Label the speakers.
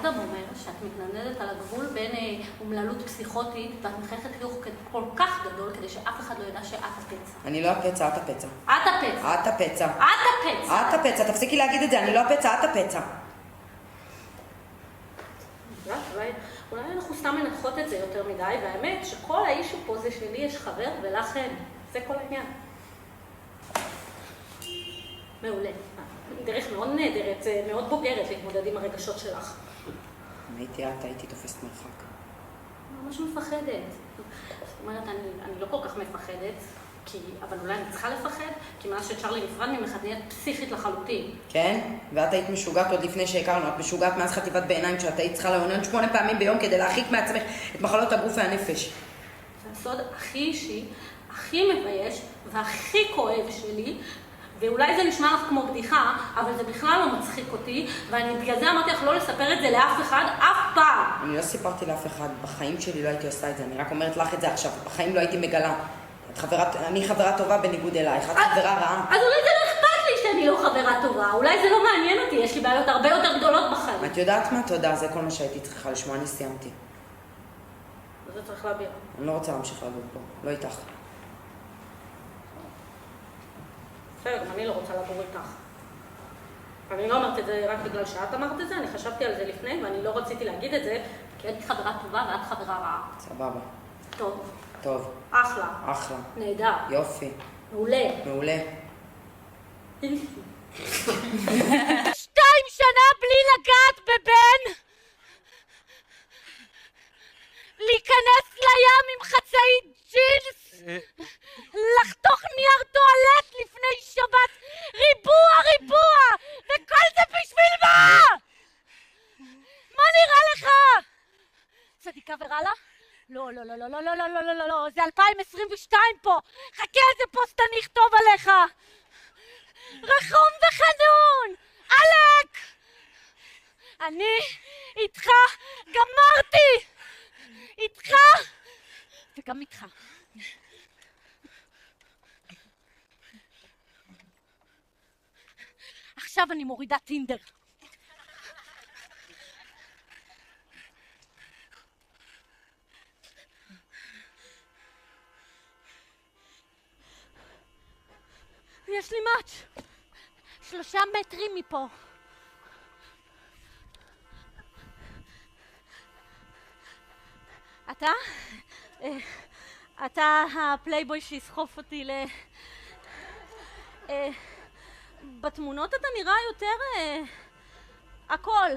Speaker 1: אדם אומר שאת מתנדנדת על הגבול בין אומללות פסיכוטית ואת מחייכת חיוך כל כך גדול כדי שאף אחד לא ידע שאת הפצע.
Speaker 2: אני לא הפצע, את הפצע.
Speaker 1: את הפצע.
Speaker 2: את הפצע.
Speaker 1: את הפצע.
Speaker 2: את הפצע, תפסיקי להגיד את זה, אני לא הפצע, את הפצע.
Speaker 1: אולי אנחנו סתם מנתחות את זה יותר מדי, והאמת שכל האישו פה זה שלי יש חבר ולך אין. זה כל העניין. מעולה. דרך מאוד נהדרת, מאוד בוגרת להתמודד עם הרגשות שלך.
Speaker 2: אם הייתי את, הייתי תופסת מרחק.
Speaker 1: ממש מפחדת. זאת אומרת, אני לא כל כך מפחדת, אבל אולי אני צריכה לפחד, כי מאז שצ'רלי נפרד ממך נהיית פסיכית לחלוטין.
Speaker 2: כן? ואת היית משוגעת עוד לפני שהכרנו, את משוגעת מאז חטיבת ביניים שאת היית צריכה לעונן 8 פעמים ביום כדי להרחיק מעצמך את מחלות הגוף והנפש.
Speaker 1: זה הסוד הכי אישי, הכי מבייש והכי כואב שלי, ואולי זה נשמע לך כמו בדיחה, אבל זה בכלל לא מצחיק אותי, ואני בגלל זה אמרתי לך לא לספר את זה לאף אחד, אף פעם.
Speaker 2: אני לא סיפרתי לאף אחד, בחיים שלי לא הייתי עושה את זה, אני רק אומרת לך את זה עכשיו, בחיים לא הייתי מגלה. אני חברה טובה בניגוד אלייך, את חברה רעה.
Speaker 1: אז אולי זה לא אכפת לי שאני לא חברה טובה, אולי זה לא מעניין אותי, יש לי בעיות הרבה יותר גדולות בחיים.
Speaker 2: את יודעת מה? תודה, זה כל מה שהייתי צריכה לשמוע, אני סיימתי.
Speaker 1: זה צריך להביע.
Speaker 2: אני לא רוצה להמשיך לגור פה, לא איתך.
Speaker 1: בסדר, גם אני לא רוצה לגור איתך. אני לא אמרת את זה רק בגלל שאת אמרת את זה, אני חשבתי על זה לפני ואני לא רציתי להגיד את זה, כי הייתי חברה טובה ואת חברה רעה.
Speaker 2: סבבה.
Speaker 1: טוב.
Speaker 2: טוב.
Speaker 1: אחלה.
Speaker 2: אחלה.
Speaker 1: נהדר.
Speaker 2: יופי.
Speaker 1: מעולה.
Speaker 2: מעולה.
Speaker 1: 2 שנה בלי לגעת בבן, להיכנס לים עם חצאית ג'ינס, לחתוך נייר טואלט לפני שבת, ריבוע, וכל זה בשביל מה? מה נראה לך? צדיקה ורלה? לא, זה 2022 פה, חכה איזה פוסט אני אכתוב עליך. רחום וחנון, אלק! אני איתך גמרתי! איתך וגם איתך. עכשיו אני מורידה טינדר. יש לי מאץ' 3 מטרים מפה. אתה הפלייבוי שיסחוף אותי בתמונות אתה נראה יותר הכל.